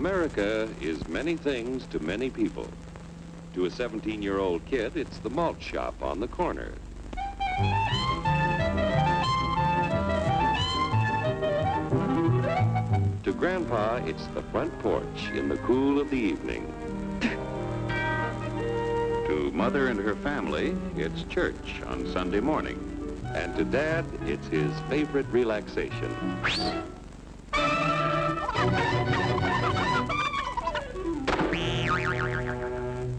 America is many things to many people. To a 17-year-old kid, it's the malt shop on the corner. To Grandpa, it's the front porch in the cool of the evening. To Mother and her family, it's church on Sunday morning. And to Dad, it's his favorite relaxation.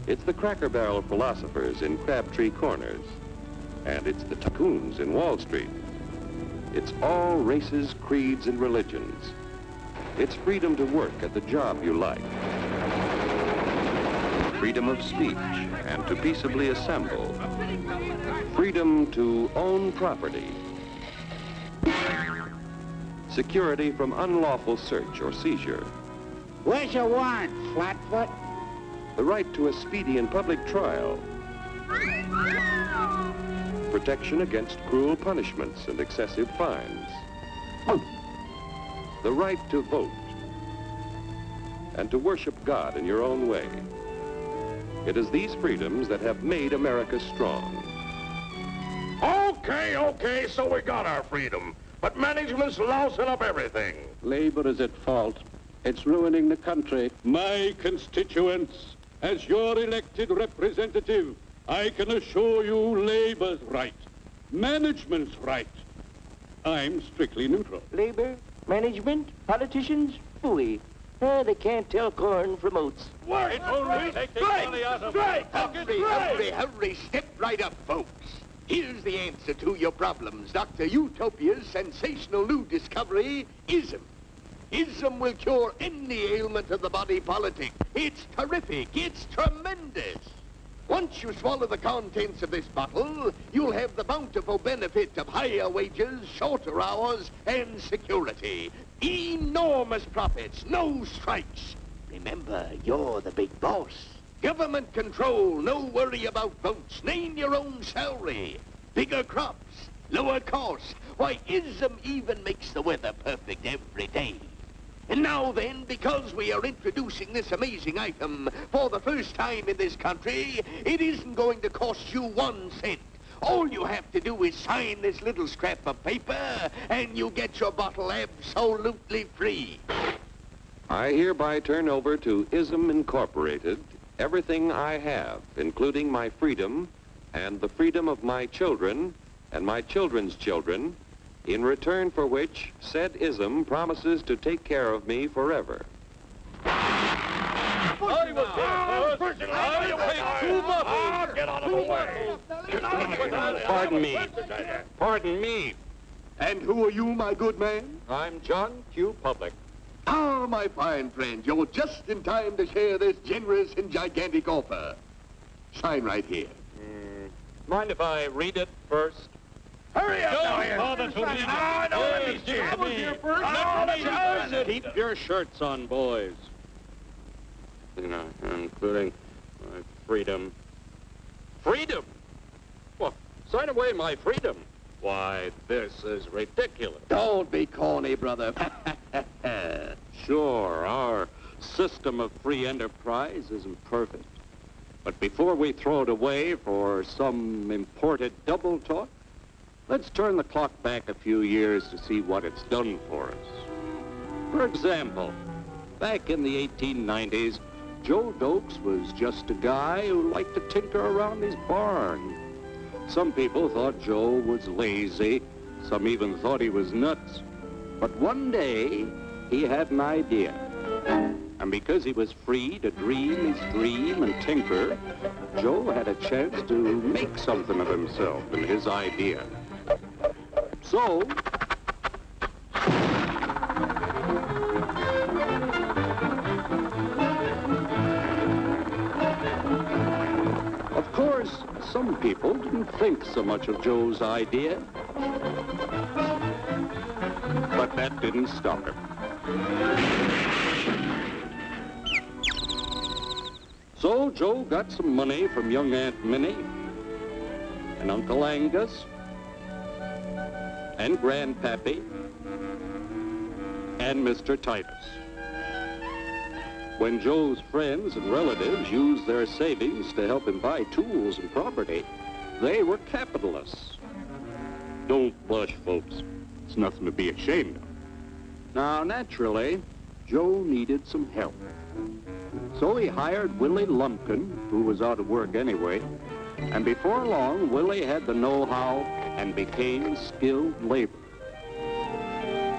It's the Cracker Barrel philosophers in Crabtree Corners. And it's the tycoons in Wall Street. It's all races, creeds, and religions. It's freedom to work at the job you like. Freedom of speech and to peaceably assemble. Freedom to own property. Security from unlawful search or seizure. What's your warrant, Flatfoot? The right to a speedy and public trial. Protection against cruel punishments and excessive fines. The right to vote. And to worship God in your own way. It is these freedoms that have made America strong. Okay, so we got our freedom. But management's lousing up everything. Labor is at fault. It's ruining the country. My constituents, as your elected representative, I can assure you Labor's right. Management's right. I'm strictly neutral. Labor, management, politicians, phooey. They can't tell corn from oats. Work! Hurry, step right up, folks. Here's the answer to your problems. Dr. Utopia's sensational new discovery, ism. Ism will cure any ailment of the body politic. It's terrific. It's tremendous. Once you swallow the contents of this bottle, you'll have the bountiful benefit of higher wages, shorter hours, and security. Enormous profits, no strikes. Remember, you're the big boss. Government control, no worry about votes. Name your own salary. Bigger crops, lower costs. Why, ism even makes the weather perfect every day. And now then, because we are introducing this amazing item for the first time in this country, it isn't going to cost you 1 cent. All you have to do is sign this little scrap of paper, and you get your bottle absolutely free. I hereby turn over to ISM Incorporated everything I have, including my freedom and the freedom of my children and my children's children, in return for which said ISM promises to take care of me forever. I was here first. I paid 2 bottles. Get out of the way. Pardon me. And who are you, my good man? I'm John Q. Public. Ah, my fine friend, you're just in time to share this generous and gigantic offer. Sign right here. Mind if I read it first? Hurry up, Keep your shirts on, boys. Including my freedom. Freedom? Well, sign away my freedom. Why, this is ridiculous. Don't be corny, brother. Sure, our system of free enterprise isn't perfect. But before we throw it away for some imported double talk, let's turn the clock back a few years to see what it's done for us. For example, back in the 1890s, Joe Dokes was just a guy who liked to tinker around his barn. Some people thought Joe was lazy. Some even thought he was nuts. But one day, he had an idea. And because he was free to dream his dream and tinker, Joe had a chance to make something of himself and his idea. So, of course, some people didn't think so much of Joe's idea. But that didn't stop him. So Joe got some money from young Aunt Minnie and Uncle Angus and Grandpappy and Mr. Titus. When Joe's friends and relatives used their savings to help him buy tools and property, they were capitalists. Don't blush, folks. It's nothing to be ashamed of. Now, naturally, Joe needed some help. So he hired Willie Lumpkin, who was out of work anyway, and before long, Willie had the know-how and became skilled labor.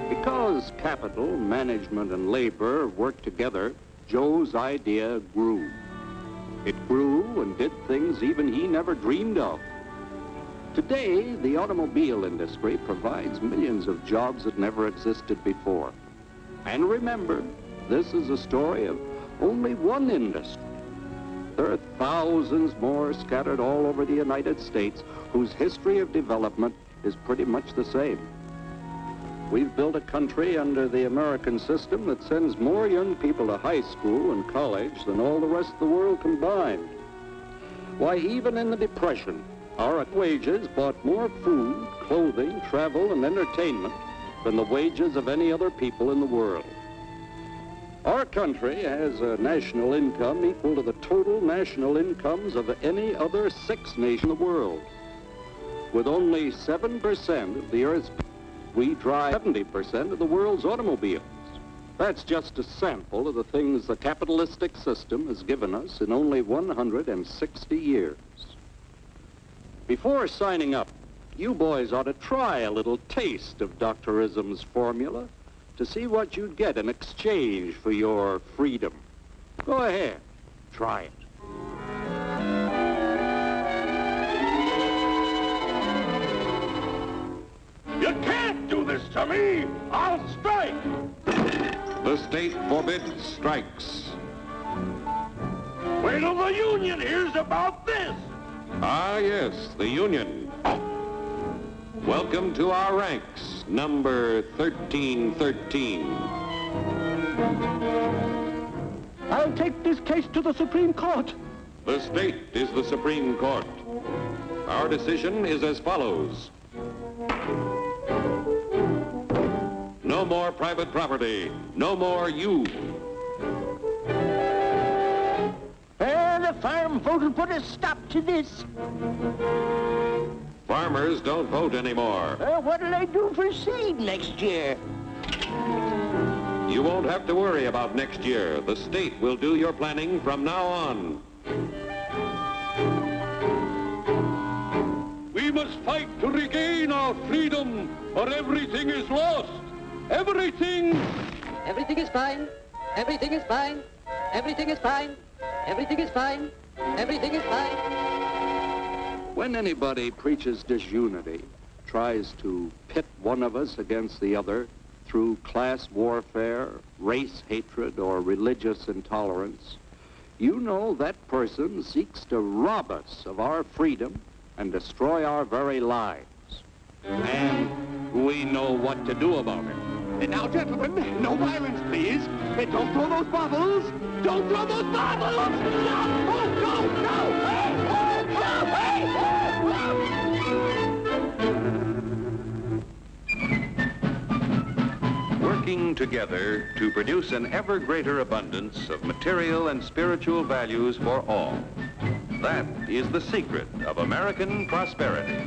Because capital, management, and labor worked together, Joe's idea grew. It grew and did things even he never dreamed of. Today, the automobile industry provides millions of jobs that never existed before. And remember, this is a story of only one industry. There are thousands more scattered all over the United States whose history of development is pretty much the same. We've built a country under the American system that sends more young people to high school and college than all the rest of the world combined. Why, even in the Depression, our wages bought more food, clothing, travel, and entertainment than the wages of any other people in the world. Our country has a national income equal to the total national incomes of any other 6 nations in the world. With only 7% of the Earth's people, we drive 70% of the world's automobiles. That's just a sample of the things the capitalistic system has given us in only 160 years. Before signing up, you boys ought to try a little taste of Dr. Ism's formula to see what you'd get in exchange for your freedom. Go ahead, try it. You can't do this to me! I'll strike! The state forbids strikes. Wait till the union hears about this! Ah, yes, the union. Welcome to our ranks, number 1313. I'll take this case to the Supreme Court. The state is the Supreme Court. Our decision is as follows. No more private property. No more you. The farm vote will put a stop to this. Farmers don't vote anymore. What'll I do for seed next year? You won't have to worry about next year. The state will do your planning from now on. We must fight to regain our freedom, or everything is lost. Everything! Everything is fine. Everything is fine. Everything is fine. Everything is fine. Everything is fine. When anybody preaches disunity, tries to pit one of us against the other through class warfare, race hatred, or religious intolerance, you know that person seeks to rob us of our freedom and destroy our very lives. And we know what to do about it. Now, gentlemen, no violence, please. Don't throw those bottles. Don't throw those bottles! No! Oh, no! No! Hey! Working together to produce an ever greater abundance of material and spiritual values for all. That is the secret of American prosperity.